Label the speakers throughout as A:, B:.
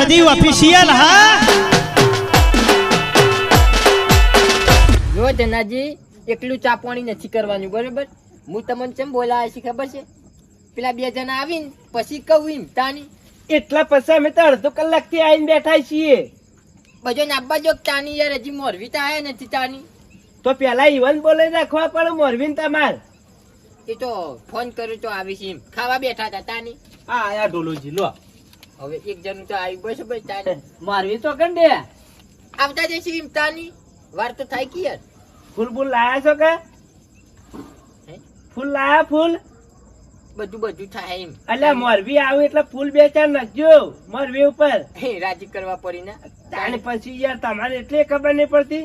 A: બધી ઓફિશિયલ હા.
B: જો જનાજી એકલું ચા પાણી નથી કરવાનું બરોબર. હું તમને કેમ બોલાવ્યા છે ખબર છે? પેલા 2 જણા આવીને પછી કહું એમ તાની
C: એટલા પછી અમે તો અડધો કલાક થી આવીને બેઠા છીએ.
B: બધો નાબા જો તાની યાર હજી મોરવી તો આયા નથી તાની.
C: તો પેલા ઈવન બોલે રાખવા પડે મોરવીન તમાર.
B: એ તો ફોન કર્યો તો આવી છે એમ ખાવા બેઠા હતા તાની.
C: આ આયા ઢોલોજી લો.
B: હવે એક જણું તો આવી બસ બસ તાની
C: મોરવી તો કંડે
B: આવતા જશે એમ તાની વાર તો થાય કે યાર.
C: ફૂલ બુલ લાયા છો કે? ફૂલ લાયા ફૂલ?
B: બધું થાય એમ.
C: એટલે મોરવી આવે એટલે ફૂલ 2-4 નાખજો મોરવી ઉપર.
B: રાજી કરવા પડી ને
C: તાણી પછી યાર તમારે એટલે ખબર નહીં પડતી.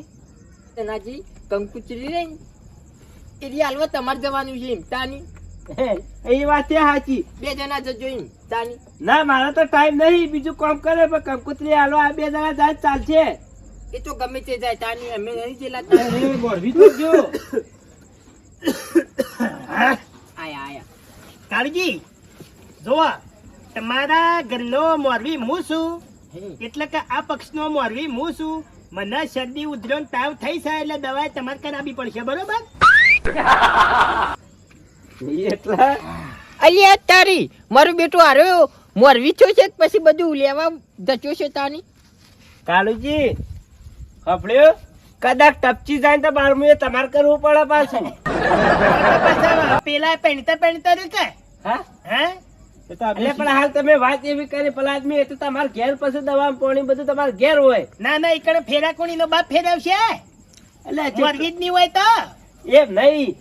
B: નાજી કંકુચરી રહી એરી હાલવા તમારે જવાનું છે એમ તાની.
C: એ વાત છે સાચી.
B: 2 જણા જજો એમ તાની.
C: ના મારા તો ટાઈમ નહીં બીજું કામ કરે પણ કંકુતરી હાલો આ 2 જણા જાય ચાલશે.
B: એ તો ગમે તે જાય તાની અમે નહીં જેલા
C: મોરવી તો જો
B: આયા
A: કાળજી જો તમારા ઘરનો મોરવી હું છું એટલે કે આ પક્ષનો મોરવી હું છું. મને શરદી ઉધરો તાવ થઈ જાય એટલે દવા તમારે કરાવવી પડશે બરોબર.
C: એટલા
B: અલ્યા તારી મારું બેટું હાર્યો મોરવી છો છે પછી બધું લેવા જચો છે તાની.
C: કાળુજી હફળ્યો કદાચ ટપચી જાય તો 12મું તમારે કરવું પડે પાછું.
A: પેલા પેણતર કે
C: હા
A: હે
C: એટલે પણ હાલ તમે વાત એવી કરી પેલા આદમી એ તો તમારે ઘેર પછી દવા પાણી બધું તમારે ઘેર હોય.
A: ના ઈકડે ફેરા કોણી નો બાપ ફેરવશે
C: એટલે
A: મોરવી જ નહીં હોય તો
C: એમ નહીં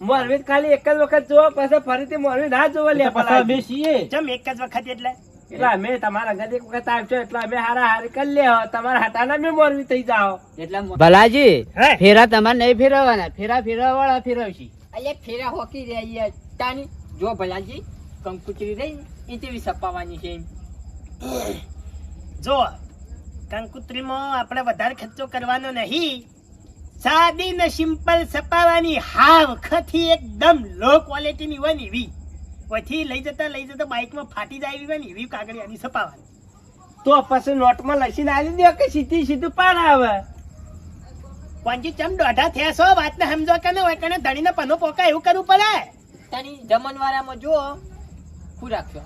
C: મોરવી ખાલી એક જ વખત જોવો પછી ફરીથી મોરવી ના જોવો લે પેલા બેસીએ
A: જમ એક જ વખત એટલે
C: અમે તમારા ઘરે એક વખત આવશો એટલે અમે હારી કરી લે તમારા હાટાના બી મોરવી થઈ જાઓ.
B: ભલાજી
A: હે?
B: ફેરા તમારે નહીં ફેરવવાના ફેરા ફેરવવાળા ફેરવશી. અલ્યા ફેરા હોકી રહ્યા તાની. જો ભલાજી કંકુચરી રહી ને એ તેવી સપાવાની છે એમ.
A: જો કંકુત્રીમાં આપણે વધારે ખર્ચો કરવાનો નહીં. સાદી ને સિમ્પલ સપાવાની હાવ ખથી એકદમ લો ક્વોલિટી ની હોય ને એવી પછી લઈ જતા બાઇકમાં ફાટી જાય એવી હોય ને એવી કાગળિયાની સપાવાની.
C: તો પછી નોટમાં લસીને આવી દો કે સીધું પાર આવે.
A: કોણજી ચમ દોઢા થયા છો વાતને સમજો કે ને હોય કને ધણીને પનો પોકા એવું કરવું પડે.
B: તાની જમણવારામાં જો શું રાખશો?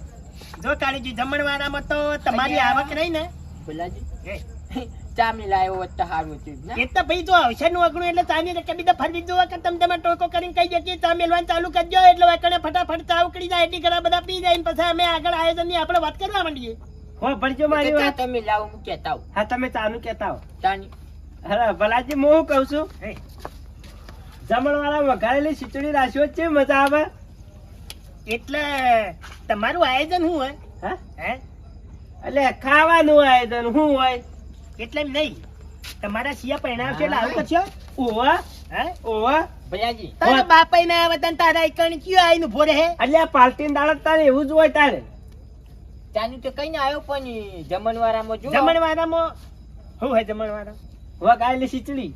A: જો કાળીજી જમણવારામાં તો તમારી આવક રહી ને
B: ભલાજી ચા મિલાયો હોત તો સારું હતું ને.
A: એ તો ભાઈ જો અવસરનું અઘરું એટલે ચાની રકે બીજા ફરવી જોવા કે તમે ટોકો કરીને કહી જઈએ ચા મેલવાનું ચાલુ કરજો એટલે વાકણે ફટાફટ ચા ઉકળી જાય એટલી ઘણા બધા પી જાય પછી અમે આગળ આયોજનની આપણે વાત કરવા માંડીએ.
C: હો ભરજો મારી
B: ચા
C: વાત.
B: તમે લાવો હું કહેતા આવું
C: હા તમે ચાનું કહેતા હો.
B: તાની.
C: હા ભલાજી હું કહું છું
A: હે,
C: જમણવાળા વઘારેલી ખીચડી રાખ્યો છે મજા આવે.
A: એટલે તમારું આયોજન શું હોય?
C: હા
A: હે
C: એટલે ખાવાનું આયોજન શું હોય
A: એટલે એમ નહીં તમારા સિયા પહેણાવશે એટલે આવું કરશો.
C: ઓવા
A: હે
C: ઓવા
B: ભલાજી
A: તારા બાપા ના આવે તને તારા એકણ કયો આવીને ઉભો રહે.
C: એટલે આ પાર્ટી દાડત તારે એવું જ હોય તારે.
B: તાની તો કઈ ના આવ્યો પણ જમણવારામાં જો
A: જમણવારામાં શું હોય? જમણવારા
C: વઘારેલી ખીચડી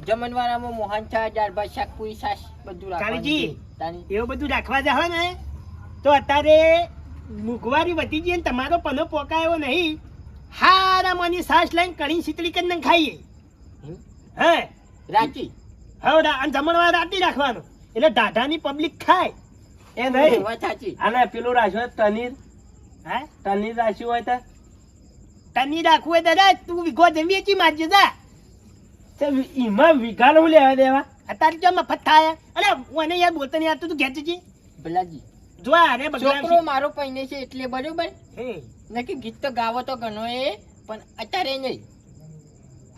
B: જમણવારામાં મોહન થા દાળ ભાત શાક પૂરી છાશ બધું
A: કાળજી.
B: રાખવાનું. તાની
A: એવું બધું રાખવા જાવ ને તો અત્યારે મોંઘવારી વધી ગઈ ને તમારો પનો પોકાયો નહીં. હારામાંની સાસ લઈને કઢી ખીચડી કરીને ખાઈએ.
B: હમ?
A: હે
B: રાચી
A: હવે અને જમણવાર રાતી રાખવાનું એટલે ઢાઢાની પબ્લિક ખાય.
C: એ નહીં
B: વાત સાચી.
C: અને પેલું રાખ્યો પનીર
A: હે
C: પનીર રાખ્યું હોય તો
A: તની રાખવું હોય દાદા તું વિગો જમી વેચી મારજે જા.
C: એમાં વિઘાનું લેવા દેવા.
A: અત્યારે જો મફત થાય અરે મને યાર બોલતો નહીં આવતું તું ઘેર જજે.
B: ભલાજી
A: જો અરે
B: છોકરો મારો પૈને છે એટલે બરોબર
A: હે
B: નક્કી ગીત તો ગાવો તો ઘણો એ પણ અત્યારે નહીં.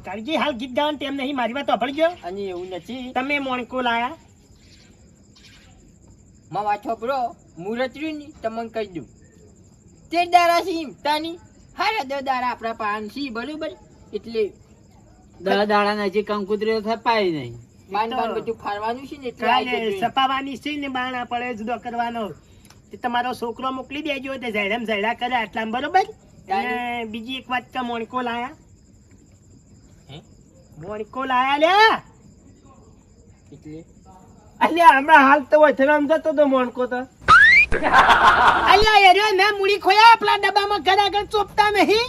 A: કાળજી હાલ ગીત ગાવાનું તેમ નહીં મારી વાત સાંભળજો.
B: અને એવું નથી
A: તમે મોણકો લાયા
B: માં વાંચો બ્રો મુહૂર્ત રહ્યું ને તમને કહી દઉં તે દારા છે તાની હારા 10 દારા આપણા પાન છે બરોબર એટલે
D: 10 દાડા નજી કંકુતરી થપાય નહીં.
B: બાન બધું ફાડવાનું છે ને એટલે આઈ
A: એટલે
B: જજો.
A: સપાવાની છે ને બાણા પડે જુદો કરવાનો તે તમારો છોકરો મોકલી દેજો તે ઝૈડમ ઝૈડા કરે આટલા બરોબર. અને બીજી એક વાત કે મોણકો લાયા
B: હે?
A: મોણકો લાયા લ્યા
B: એટલે
C: અલ્યા હમણાં હાલ તો વથરામ જતો તો મોણકો તો
A: અલ્યા એર્યો ને મૂડી ખોયા આપણા ડબ્બામાં ઘર આગળ ચોપતા નહીં.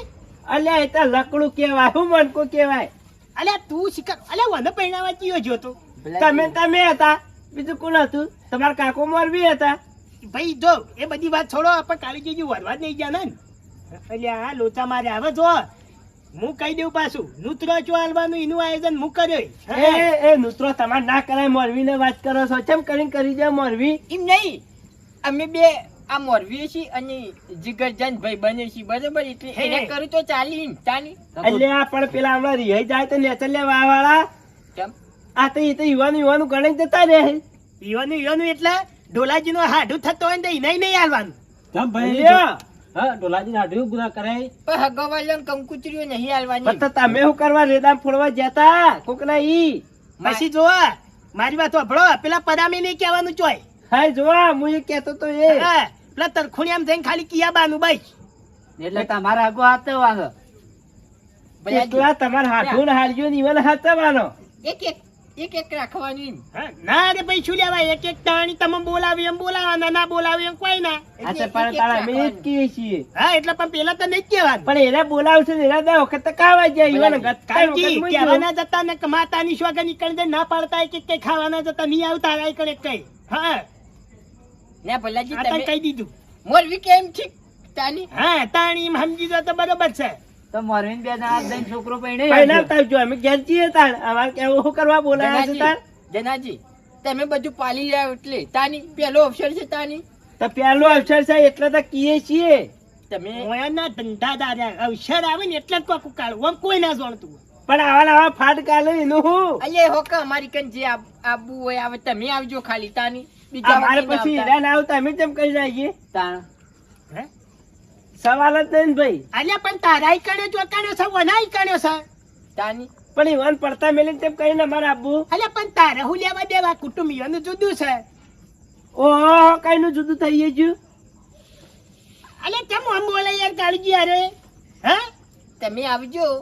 C: અલ્યા એ તો લકડું કેવાય, હું મનકું કેવાય.
A: અલ્યા તું શિકાર અલ્યા વને પહેણાવા ચિયો જોતો
C: તમે હતા, બીજું કોણ હતું? તમારા કાકો મોરબી હતા.
A: ભાઈ જો એ બધી વાત છોડો, આપણે કાળી વરવા જ નહીં ગયા ને. અલ્યા આ લોચા મારે આવે જો હું કહી દઉં પાછું નૂતરો ચો હાલવાનું એનું આયોજન હું કર્યો.
C: એ નુતરો તમારે ના કરાય, મોરબી ને વાત કરો છો. ચમ કરી દે મોરબી.
B: એમ નહીં, અમે બે આ મોરવી છીએ અને જીગરજાન ભાઈ બને છીએ બરોબર, એટલે એને કરું તો ચાલી એમ ચાલી.
C: અલ્યા પણ પેલા હમણાં રિહાઈ જાય તો નેચર લેવા વાળા.
B: કેમ?
C: આ તો એ તો યુવાનું ગણી જતા રે.
A: ઈવાનું એટલે ઢોલાજી નું હાડું થતો હોય ને એને નહીં હાલવાનું.
C: કેમ ભાઈ?
D: હા ડોલાજી નાડ્યું ગુના કરાય.
B: પણ હગવાલો કંકુતરીઓ નહીં હાલવાની.
C: તો તમે શું કરવા રેડામ ફોડવા જતા કોકના ઈ?
A: પછી જો મારી વાત સાંભળો, પેલા પરામે નહીં કહેવાનું ચોય.
C: હાય જોવા હું એ કેતો તો એ.
A: હા, પેલા તરખુણિયામ જઈને ખાલી કિયાબાનું ભાઈ.
D: એટલે તમારા આગો હાથવાનો.
C: એટલા તમારે હાથું હાલજો ને ઈવન હાથવાનો.
B: એક રાખવાની એમ.
A: હા, ના રે ભાઈ શું લેવાય, એક એક ટાણી તમે બોલાવી એમ બોલાવાના, ના બોલાવી એમ કોઈ ના.
C: અચ્છા પણ તારા અમે એ જ કહીએ છીએ.
A: હા એટલે પણ પેલા તો નહીં જ કહેવાનું.
C: પણ એને બોલાવશે ને એના દા વખત તો કાવા જાય ઈવન
A: કાંજી કહેવાના જતા ને કે માતાની સ્વાગત નીકળી જાય, ના પાડતા હોય કે કઈ ખાવાના જતા નહીં આવતા રાય કરે કઈ. હા
B: ને ભલાજી
A: આ તને
B: તમે
A: કહી દીધું.
B: મોરવી કેમ ઠીક તાની?
A: હા તાણી એમ સમજી જો તો બરોબર છે.
D: તો મોરવીન બે જણા જઈને છોકરો પરણી
C: પહેલાવતા આવજો, અમે ઘેર છીએ તાણ. અમારે કેવું શું કરવા બોલાયા છે તાણ?
B: જનાજી તમે બધું પાલી રહ્યા એટલે તાની પેલો અવસર છે તાની.
C: તો પહેલો અવસર છે એટલે તો કીએ છીએ.
B: તમે
A: મોયાના ધંધાદાર અવસર આવે ને એટલે જ કોક કાઢવું, આમ કોઈ ના જાણતું.
C: પણ આવા ફાટ કાલે એનું હું
B: અલ્યા હોકા અમારી કન જે આબુ હોય આવે તમે આવજો ખાલી તાની. બીજા
C: અમારે
B: વખતે
C: પછી
B: ના
C: હીરા ના આવતા અમે કેમ કહી જઈએ?
D: તાણ
A: હે?
C: સવાલ જ નહીં ને ભાઈ.
A: અલ્યા પણ તારા ઈકણ્યો ચોકાણ્યો છે, વના ઈકણ્યો છે.
B: આવતા. તાની
C: પણ ઈવન પડતા મેલીને તેમ કહીને અમારે આબુ.
A: અલ્યા પણ તારે હું લેવા દેવા, કુટુંબીઓનું જુદું છે.
C: ઓહો કઈ નું જુદું થઈ ગયું.
A: અલ્યા કેમ આમ બોલે યાર કાળજી અરે. હા
B: તમે આવજો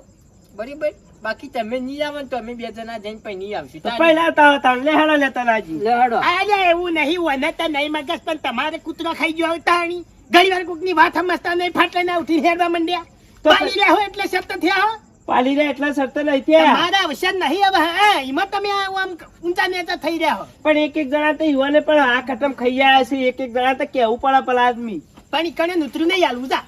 B: બરાબર, બાકી તમે નહીં આવો ને તો અમે બે જણા જઈને પછી આવશું.
C: તો
B: તાની.
C: પહેલા આવતા હતા લેહાડો લેતા નાજી.
D: લેહડો.
A: અલ્યા એવું નહીં, વને તો નહીં મગજ, પણ તમારે કૂતરો ખાઈ ગયો તાણી. ઘણી વાર કોકની વાત સમજતા નહીં, ફાટલાને ઉઠીને હેડવા માંડ્યા.
C: તો
A: પાડી રહ્યા હોય એટલે શબ્દ થયા હો.
C: પાલી રહ્યા એટલા શરત નહીં ત્યાં.
A: તમારા અવસર નહીં હવે. હા એમાં તમે આમ ઊંચા નેચા થઈ રહ્યા હો.
C: પણ એક જણા તો યુવાને પણ આ કટમ ખાઈ આવ્યા છે. એક જણા તો કેવું પડે પેલા આદમી.
A: પણ ઈકણે નૂતરું નહીં હાલવું જા.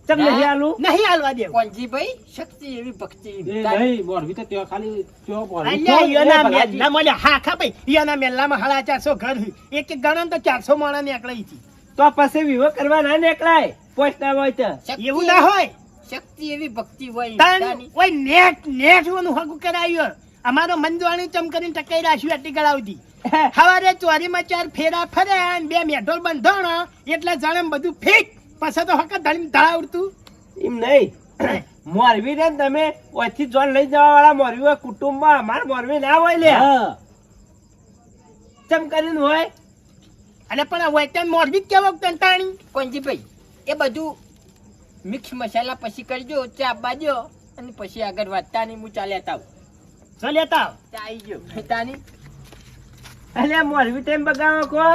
C: ચમ
B: ના.
C: નહીં આલું.
A: નહીં હાલવા દેવું.
B: કોણજીભાઈ શક્તિ એવી ભક્તિ
D: એ
B: તાની.
D: નહીં મોરવી તો ત્યાં ખાલી ત્યાં મોરવી.
A: અલ્યા ઈયોના
D: એ ભલાજી.
A: મેલ્લા મળ્યા. હા ખા ભાઈ, ઈયોના મેલ્લામાં 450 ઘર છે. એક એક ગણો ને તો 400 માણસ નીકળે છે.
C: તો પછી વિવો કરવા ના નીકળાય પોસ્ટના હોય તો.
B: શક્તિ
A: એવું ના હોય.
B: શક્તિ એવી ભક્તિ હોય
A: તાન
B: તાની.
A: ઓય નેટ નું હગું કરાયું. અમારો મંજવાણી ચમ કરીને ટકાઈ રાખ્યું આટલી ગળાવતી. સવારે ચોરીમાં 4 ફેરા ફરે અને 2 મેઢોલ બંધાણો એટલે જાણે બધું ફીટ. પછી તો હક ધડી ધડાવડતું.
C: એમ નહીં. મોરવી ને તમે ઓથી જોન લઈ જવા વાળા મોરવી હોય કુટુંબમાં. અમાર મોરવી ના હોય લે.
D: હા.
C: ચમ કરીને હોય.
A: અને પણ વેટન મોરબી જ કેવો તંતાણી.
B: કોણજીભાઈ એ બધું મિક્સ મસાલા પછી કરજો, ચા બાજો અને પછી આગળ વધતા નહીં હું ચાલ્યા તાવ.
A: જો લેતા આવ.
B: ચા આવી ગયો તાની.
C: અલ્યા મોરવી ટાઈમ બગાવો કો.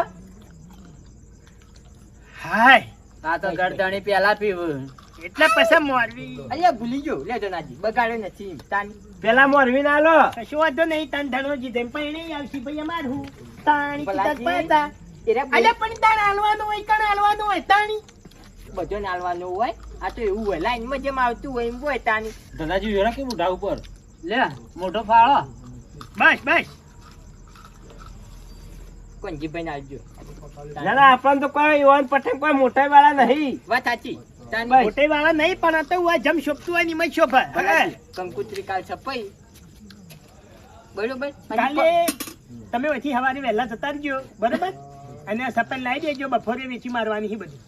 A: હાય
D: આ તો ગરદણી પેલા પીવું.
A: એટલે પછી મોરબી.
B: અલ્યા ભૂલી ગયો લે જનાજી, બગાડ્યો નથી તાની.
C: પેલા મોરવી ના લો.
A: કશું વાંધો નહીં, તાન ધણોજી જેમ પણ નહીં આવશે ભાઈ અમારું. તાણી કીધા
B: ભલાજી.
A: પાતા.
B: એરા બોલ-
A: અલ્યા પણ તાણ હાલવાનું હોય, કણ હાલવાનું હોય તાણી.
B: બધો નાલવાનો હોય. આ તો એવું હોય લાઈનમાં જેમ આવતું હોય એમ હોય તાની.
D: ધનાજી વેરા કે મોઢા ઉપર લે મોઢો ફાળો.
A: બસ બસ.
B: કોણજીભાઈ ને આવજો.
C: ના ના આપણને તો કોઈ યુવાન પઠન કોઈ મોટા વાળા નહીં.
B: વાત સાચી તાની.
C: બસ.
A: મોટે વાળા નહીં પણ આ તો હોય જમ શોભતું હોય નિમય શોભા.
B: ભલાજી, કંકુતરી કાલ છપાઈ બરોબર.
A: કાલે તમે વચ્ચે સવારે વહેલા જતા રહેજો બરોબર, અને સપન લાવી દેજો. બપોરે વેચી મારવાની છે બધી.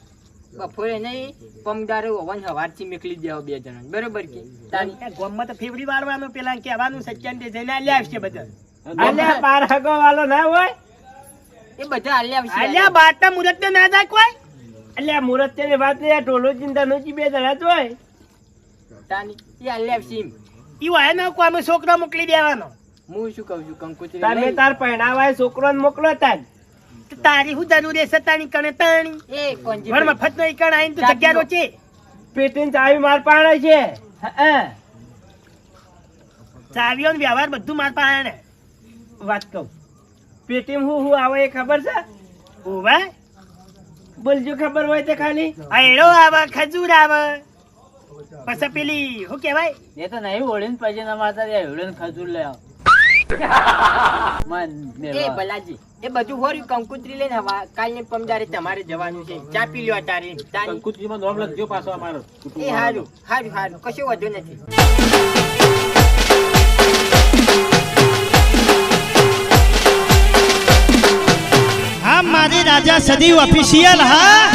B: બપોરે નહીં પમદારે ઓવન હવારથી મેકલી દેવા બે જણા બરોબર કે તાની.
A: આ ગામમાં તો ફેવરી વાળવાનું પેલા કહેવાનું સચ્ચાન તે જઈને આલ્યા આવશે બધા.
C: અલ્યા બાર હગો વાળો ના હોય.
B: એ બધા આલ્યા આવશે.
A: આલ્યા બાટા મુરત તો ના જાય કોઈ.
C: અલ્યા મુરત ની વાત નહીં. આ ઢોલોજી ને ધનોજી બે જણા જ હોય.
B: તાની એ આલ્યા આવશે એમ.
A: ઈ હોય ને કોઈ છોકરો મોકલી દેવાનો.
B: હું શું કહું છું કંકુતરી
C: તમે
B: નહીં.
C: તાર પહેણાવાય છોકરો ને મોકલો તાર.
A: તો તારી શું જરૂર છે તાણી કણે તાણી.
B: એ કોણજી
A: વણ મફત નો ઈકણ આઈને તું જગ્યા રોચે.
C: પેટીને ચાવી માર પાડે છે. હા,
A: ચાવીઓ ને વ્યવહાર બધું માર પાસે ને.
C: વાત કહું, પેટીમાં હું આવે એ ખબર છે?
A: ઓવે
C: બોલજો, ખબર હોય તો ખાલી.
A: અયડો આવે, ખજૂર આવે, પછી પેલી શું કહેવાય
D: એ તો નહીં ઓળીને પછી ના મારતા રે એવડે ખજૂર લે આવ.
B: એ ભલાજી એ બધું હોર્યું કંકુત્રી લઈને હવા કાલને પમદારે તમારે જવાનું છે. ચા પી લ્યો તારી તારી.
D: કંકુત્રીમાં નામ લખજો પાછો અમારો.
B: એ હારું હારું હારું કશો વધુ નથી.
E: હા મારી રાજા સદીવ ઓફિશિયલ હા